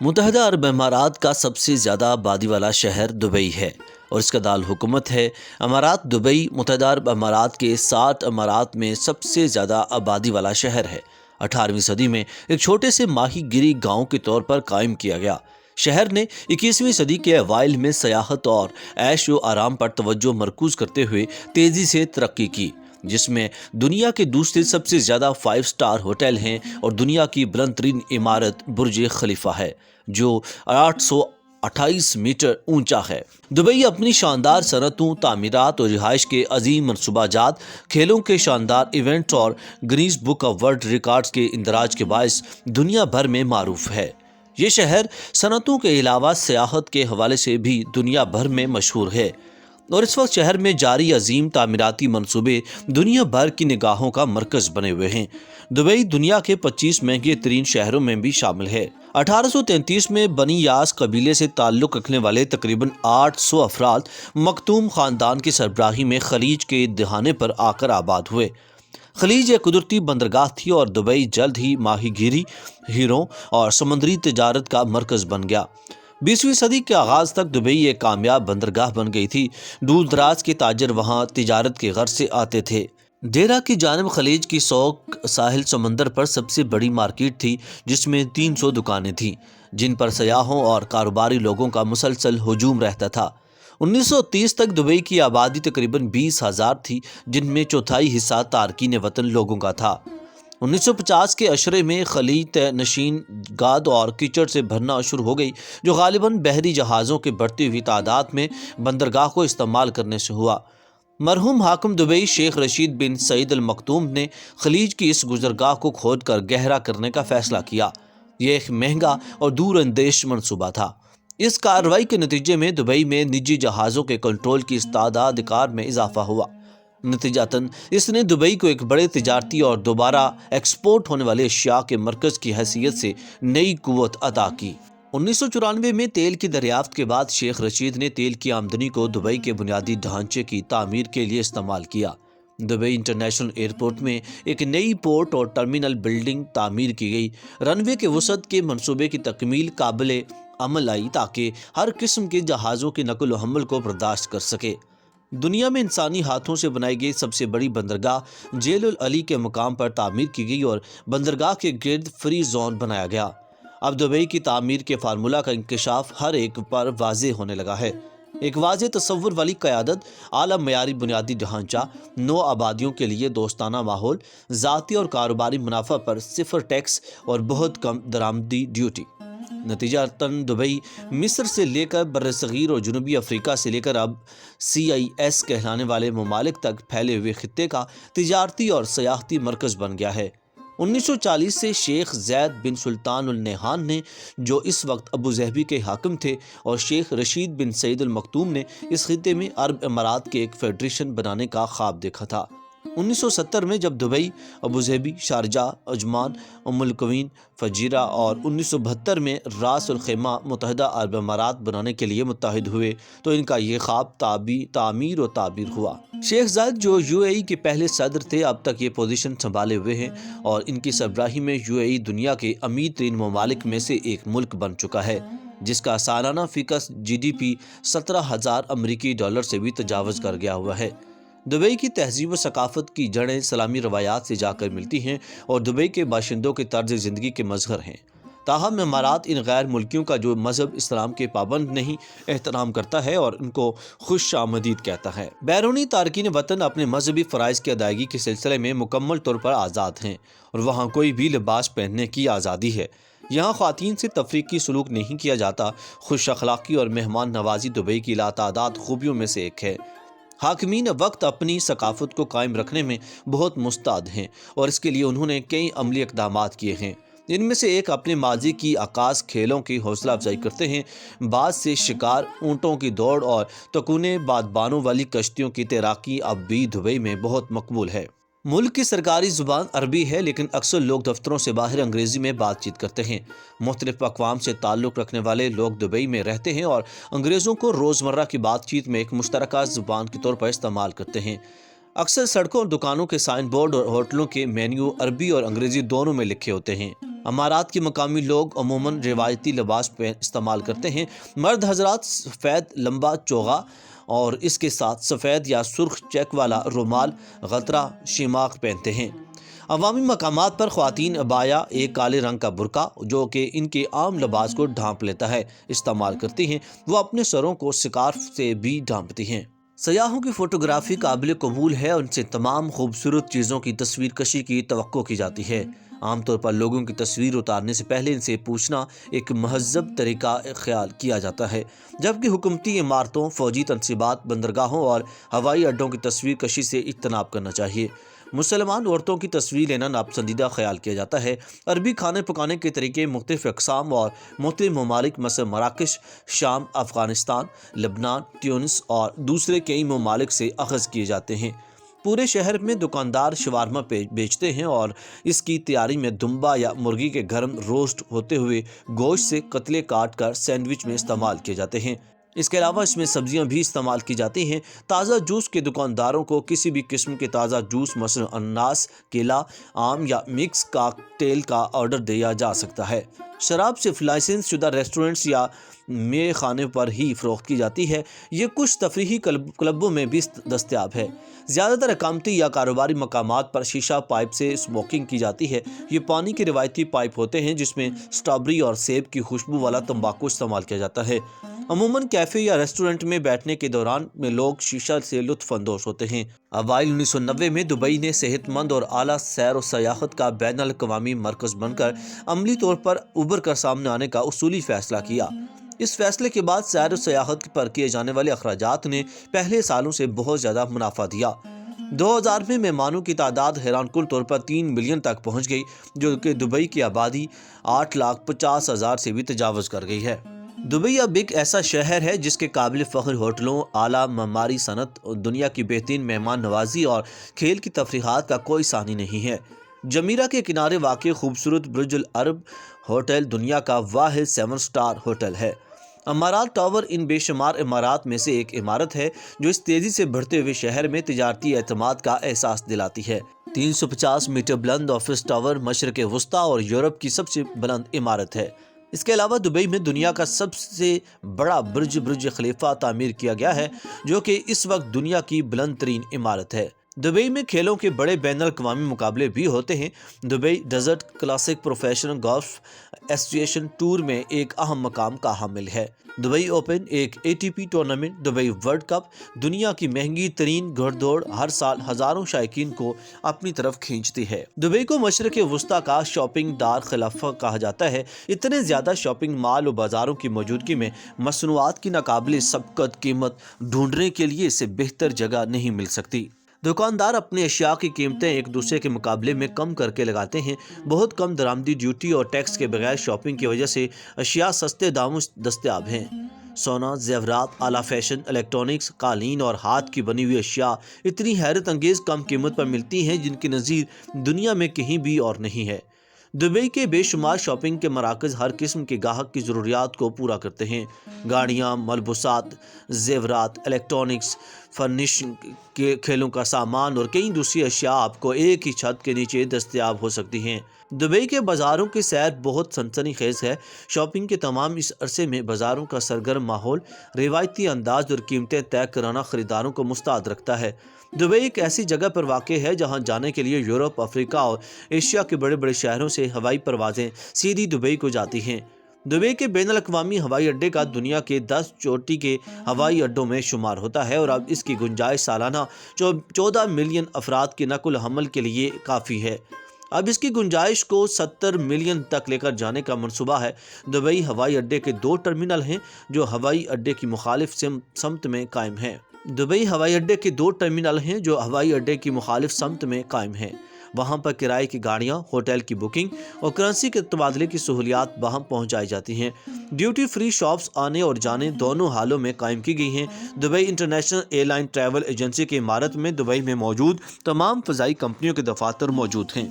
متحدہ عرب امارات کا سب سے زیادہ آبادی والا شہر دبئی ہے اور اس کا دارالحکومت ہے امارات دبئی۔ متحدہ عرب امارات کے 60 امارات میں سب سے زیادہ آبادی والا شہر ہے۔ 18ویں صدی میں ایک چھوٹے سے ماہی گیری گاؤں کے طور پر قائم کیا گیا۔ شہر نے 21ویں صدی کے اوائل میں سیاحت اور عیش و آرام پر توجہ مرکوز کرتے ہوئے تیزی سے ترقی کی، جس میں دنیا کے دوسرے سب سے زیادہ 5 سٹار ہوٹل ہیں اور دنیا کی بلند ترین عمارت برج خلیفہ ہے جو 828 میٹر اونچا ہے۔ دبئی اپنی شاندار صنعتوں، تعمیرات اور رہائش کے عظیم منصوبہ جات، کھیلوں کے شاندار ایونٹ اور Guinness book of world records کے اندراج کے باعث دنیا بھر میں معروف ہے۔ یہ شہر صنعتوں کے علاوہ سیاحت کے حوالے سے بھی دنیا بھر میں مشہور ہے اور اس وقت شہر میں جاری عظیم تعمیراتی منصوبے دنیا بھر کی نگاہوں کا مرکز بنے ہوئے ہیں۔ دبئی دنیا کے 25 مہنگے ترین شہروں میں بھی شامل ہے۔ 1833 میں بنی یاس قبیلے سے تعلق رکھنے والے تقریباً 800 افراد مختوم خاندان کی سربراہی میں خلیج کے دہانے پر آ کر آباد ہوئے۔ خلیج ایک قدرتی بندرگاہ تھی اور دبئی جلد ہی ماہی گیری، ہیروں اور سمندری تجارت کا مرکز بن گیا۔ 20ویں صدی کے آغاز تک دبئی ایک کامیاب بندرگاہ بن گئی تھی۔ دور دراز کے تاجر وہاں تجارت کے غرض سے آتے تھے۔ ڈیرہ کی جانب خلیج کی سوق ساحل سمندر پر سب سے بڑی مارکیٹ تھی، جس میں 300 دکانیں تھیں جن پر سیاحوں اور کاروباری لوگوں کا مسلسل ہجوم رہتا تھا۔ 1930 تک دبئی کی آبادی تقریباً 20,000 تھی، جن میں چوتھائی حصہ تارکین وطن لوگوں کا تھا۔ 1950 کے عشرے میں خلیج طے نشین گاد اور کیچڑ سے بھرنا شروع ہو گئی، جو غالباً بحری جہازوں کے بڑھتی ہوئی تعداد میں بندرگاہ کو استعمال کرنے سے ہوا۔ مرحوم حاکم دبئی شیخ رشید بن سعید المکتوم نے خلیج کی اس گزرگاہ کو کھود کر گہرا کرنے کا فیصلہ کیا۔ یہ ایک مہنگا اور دور اندیش منصوبہ تھا۔ اس کارروائی کے نتیجے میں دبئی میں نجی جہازوں کے کنٹرول کی استعداد کار میں اضافہ ہوا۔ نتیجتاً اس نے دبئی کو ایک بڑے تجارتی اور دوبارہ ایکسپورٹ ہونے والے اشیاء کے مرکز کی حیثیت سے نئی قوت عطا کی۔ 1994 میں تیل کی دریافت کے بعد شیخ رشید نے تیل کی آمدنی کو دبئی کے بنیادی ڈھانچے کی تعمیر کے لیے استعمال کیا۔ دبئی انٹرنیشنل ایئرپورٹ میں ایک نئی پورٹ اور ٹرمینل بلڈنگ تعمیر کی گئی۔ رن وے کے وسعت کے منصوبے کی تکمیل قابل عمل آئی تاکہ ہر قسم کے جہازوں کی نقل و حمل کو برداشت کر سکے۔ دنیا میں انسانی ہاتھوں سے بنائی گئی سب سے بڑی بندرگاہ جیل العلی کے مقام پر تعمیر کی گئی اور بندرگاہ کے گرد فری زون بنایا گیا۔ اب دبئی کی تعمیر کے فارمولہ کا انکشاف ہر ایک پر واضح ہونے لگا ہے۔ ایک واضح تصور والی قیادت، اعلیٰ معیاری بنیادی ڈھانچہ، نو آبادیوں کے لیے دوستانہ ماحول، ذاتی اور کاروباری منافع پر 0 ٹیکس اور بہت کم درآمدی ڈیوٹی۔ نتیجتاً دبئی مصر سے لے کر برصغیر اور جنوبی افریقہ سے لے کر اب CIS کہلانے والے ممالک تک پھیلے ہوئے خطے کا تجارتی اور سیاحتی مرکز بن گیا ہے۔ 1940 سے شیخ زید بن سلطان النہیان نے، جو اس وقت ابوظہبی کے حاکم تھے، اور شیخ رشید بن سعید المکتوم نے اس خطے میں عرب امارات کے ایک فیڈریشن بنانے کا خواب دیکھا تھا۔ 1970 میں جب دبئی، ابوظہبی، شارجہ، عجمان، ام القوین، فجیرہ اور 1972 میں راس الخیمہ متحدہ عرب امارات بنانے کے لیے متحد ہوئے تو ان کا یہ خواب تعمیر و تعبیر ہوا۔ شیخ زاید جو UAE کے پہلے صدر تھے، اب تک یہ پوزیشن سنبھالے ہوئے ہیں اور ان کی سربراہی میں UAE دنیا کے امیر ترین ممالک میں سے ایک ملک بن چکا ہے، جس کا سالانہ فیکس GDP 17,000 امریکی ڈالر سے بھی تجاوز کر گیا ہوا ہے۔ دبئی کی تہذیب و ثقافت کی جڑیں اسلامی روایات سے جا کر ملتی ہیں اور دبئی کے باشندوں کے طرز زندگی کے مظہر ہیں۔ تاہم امارات ان غیر ملکیوں کا جو مذہب اسلام کے پابند نہیں احترام کرتا ہے اور ان کو خوش آمدید کہتا ہے۔ بیرونی تارکین وطن اپنے مذہبی فرائض کی ادائیگی کے سلسلے میں مکمل طور پر آزاد ہیں اور وہاں کوئی بھی لباس پہننے کی آزادی ہے۔ یہاں خواتین سے تفریقی سلوک نہیں کیا جاتا۔ خوش اخلاقی اور مہمان نوازی دبئی کی لاتعداد خوبیوں میں سے ایک ہے۔ حاکمین وقت اپنی ثقافت کو قائم رکھنے میں بہت مستعد ہیں اور اس کے لیے انہوں نے کئی عملی اقدامات کیے ہیں۔ ان میں سے ایک اپنے ماضی کی عکاس کھیلوں کی حوصلہ افزائی کرتے ہیں۔ بعض سے شکار، اونٹوں کی دوڑ اور تکونے بادبانوں والی کشتیوں کی تیراکی اب بھی دبئی میں بہت مقبول ہے۔ ملک کی سرکاری زبان عربی ہے، لیکن اکثر لوگ دفتروں سے باہر انگریزی میں بات چیت کرتے ہیں۔ مختلف اقوام سے تعلق رکھنے والے لوگ دبئی میں رہتے ہیں اور انگریزوں کو روزمرہ کی بات چیت میں ایک مشترکہ زبان کے طور پر استعمال کرتے ہیں۔ اکثر سڑکوں اور دکانوں کے سائن بورڈ اور ہوٹلوں کے مینیو عربی اور انگریزی دونوں میں لکھے ہوتے ہیں۔ امارات کے مقامی لوگ عموماً روایتی لباس استعمال کرتے ہیں۔ مرد حضرات سفید لمبا چوغا اور اس کے ساتھ سفید یا سرخ چیک والا رومال غترہ شیماغ پہنتے ہیں۔ عوامی مقامات پر خواتین عبایا، ایک کالے رنگ کا برقع جو کہ ان کے عام لباس کو ڈھانپ لیتا ہے، استعمال کرتی ہیں۔ وہ اپنے سروں کو سکارف سے بھی ڈھانپتی ہیں۔ سیاحوں کی فوٹوگرافی قابل قبول ہے اور ان سے تمام خوبصورت چیزوں کی تصویر کشی کی توقع کی جاتی ہے۔ عام طور پر لوگوں کی تصویر اتارنے سے پہلے ان سے پوچھنا ایک مہذب طریقہ خیال کیا جاتا ہے، جبکہ حکومتی عمارتوں، فوجی تنصیبات، بندرگاہوں اور ہوائی اڈوں کی تصویر کشی سے اجتناب کرنا چاہیے۔ مسلمان عورتوں کی تصویر لینا ناپسندیدہ خیال کیا جاتا ہے۔ عربی کھانے پکانے کے طریقے مختلف اقسام اور مختلف ممالک مثل مراکش، شام، افغانستان، لبنان، تیونس اور دوسرے کئی ممالک سے اخذ کیے جاتے ہیں۔ پورے شہر میں دکاندار شاورما بیچتے ہیں اور اس کی تیاری میں دمبا یا مرغی کے گرم روسٹ ہوتے ہوئے گوشت سے قطعے کاٹ کر سینڈوچ میں استعمال کیے جاتے ہیں۔ اس کے علاوہ اس میں سبزیاں بھی استعمال کی جاتی ہیں۔ تازہ جوس کے دکانداروں کو کسی بھی قسم کے تازہ جوس مثلا انناس، کیلا، آم یا مکس کاکٹیل کا آرڈر دیا جا سکتا ہے۔ شراب صرف لائسنس شدہ ریسٹورنٹس یا میے خانے پر ہی فروخت کی جاتی ہے۔ یہ کچھ تفریحی کلبوں میں بھی دستیاب ہے۔ زیادہ تر اقامتی یا کاروباری مقامات پر شیشہ پائپ سے اسموکنگ کی جاتی ہے۔ یہ پانی کے روایتی پائپ ہوتے ہیں جس میں اسٹرابری اور سیب کی خوشبو والا تمباکو استعمال کیا جاتا ہے۔ عموماً کیفے یا ریسٹورنٹ میں بیٹھنے کے دوران میں لوگ شیشہ سے لطف اندوز ہوتے ہیں۔ اوائل 1990 میں دبئی نے صحت مند اور اعلیٰ سیر و سیاحت کا بین الاقوامی مرکز بن کر عملی طور پر ابھر کر سامنے آنے کا اصولی فیصلہ کیا۔ اس فیصلے کے بعد سیر و سیاحت پر کیے جانے والے اخراجات نے پہلے سالوں سے بہت زیادہ منافع دیا۔ 2000 میں مہمانوں کی تعداد حیران کن طور پر 3 ملین تک پہنچ گئی، جو کہ دبئی کی آبادی 8,50,000 سے بھی تجاوز کر گئی ہے۔ دبئی اب ایک ایسا شہر ہے جس کے قابل فخر ہوٹلوں، اعلیٰ معماری صنعت، دنیا کی بہترین مہمان نوازی اور کھیل کی تفریحات کا کوئی ثانی نہیں ہے۔ جمیرہ کے کنارے واقع خوبصورت برج العرب ہوٹل دنیا کا واحد 7 سٹار ہوٹل ہے۔ امارات ٹاور ان بے شمار عمارات میں سے ایک عمارت ہے جو اس تیزی سے بڑھتے ہوئے شہر میں تجارتی اعتماد کا احساس دلاتی ہے۔ 350 میٹر بلند آفس ٹاور مشرق وسطیٰ اور یورپ کی سب سے بلند عمارت ہے۔ اس کے علاوہ دبئی میں دنیا کا سب سے بڑا برج خلیفہ تعمیر کیا گیا ہے، جو کہ اس وقت دنیا کی بلند ترین عمارت ہے۔ دبئی میں کھیلوں کے بڑے بین الاقوامی مقابلے بھی ہوتے ہیں۔ Dubai desert classic professional golf association tour میں ایک اہم مقام کا حامل ہے۔ دبئی اوپن ایک ATP tournament, Dubai world cup, دنیا کی مہنگی ترین گھڑ دوڑ، ہر سال ہزاروں شائقین کو اپنی طرف کھینچتی ہے۔ دبئی کو مشرق وسطیٰ کا شاپنگ دار خلیفہ کہا جاتا ہے۔ اتنے زیادہ شاپنگ مال و بازاروں کی موجودگی میں مصنوعات کی ناقابل سبقت قیمت ڈھونڈنے کے لیے اس سے بہتر جگہ نہیں مل سکتی۔ دکاندار اپنے اشیاء کی قیمتیں ایک دوسرے کے مقابلے میں کم کر کے لگاتے ہیں۔ بہت کم درآمدی ڈیوٹی اور ٹیکس کے بغیر شاپنگ کی وجہ سے اشیاء سستے داموں دستیاب ہیں۔ سونا، زیورات، اعلیٰ فیشن، الیکٹرانکس، قالین اور ہاتھ کی بنی ہوئی اشیاء اتنی حیرت انگیز کم قیمت پر ملتی ہیں جن کی نظیر دنیا میں کہیں بھی اور نہیں ہے۔ دبئی کے بے شمار شاپنگ کے مراکز ہر قسم کے گاہک کی ضروریات کو پورا کرتے ہیں۔ گاڑیاں، ملبوسات، زیورات، الیکٹرانکس، فرنیشنگ، کھیلوں کا سامان اور کئی دوسری اشیاء آپ کو ایک ہی چھت کے نیچے دستیاب ہو سکتی ہیں۔ دبئی کے بازاروں کی سیر بہت سنسنی خیز ہے۔ شاپنگ کے تمام اس عرصے میں بازاروں کا سرگرم ماحول، روایتی انداز اور قیمتیں طے کرانا خریداروں کو مستعد رکھتا ہے۔ دبئی ایک ایسی جگہ پر واقع ہے جہاں جانے کے لیے یورپ، افریقہ اور ایشیا کے بڑے بڑے شہروں سے ہوائی پروازیں سیدھی دبئی کو جاتی ہیں۔ دبئی کے بین الاقوامی ہوائی اڈے کا دنیا کے 10 چوٹی کے ہوائی اڈوں میں شمار ہوتا ہے اور اب اس کی گنجائش سالانہ 14 ملین افراد کی نقل و حمل کے لیے کافی ہے۔ اب اس کی گنجائش کو 70 ملین تک لے کر جانے کا منصوبہ ہے۔ دبئی ہوائی اڈے کے 2 ٹرمینل ہیں جو ہوائی اڈے کی مخالف سمت میں قائم ہیں۔ دبئی ہوائی اڈے کے 2 ٹرمینل ہیں جو ہوائی اڈے کی مخالف سمت میں قائم ہیں۔ وہاں پر کرائے کی گاڑیاں، ہوٹل کی بکنگ اور کرنسی کے تبادلے کی سہولیات باہم پہنچائی جاتی ہیں۔ ڈیوٹی فری شاپس آنے اور جانے دونوں حالوں میں قائم کی گئی ہیں۔ Dubai international air line travel agency کی عمارت میں دبئی میں موجود تمام فضائی کمپنیوں کے دفاتر موجود ہیں۔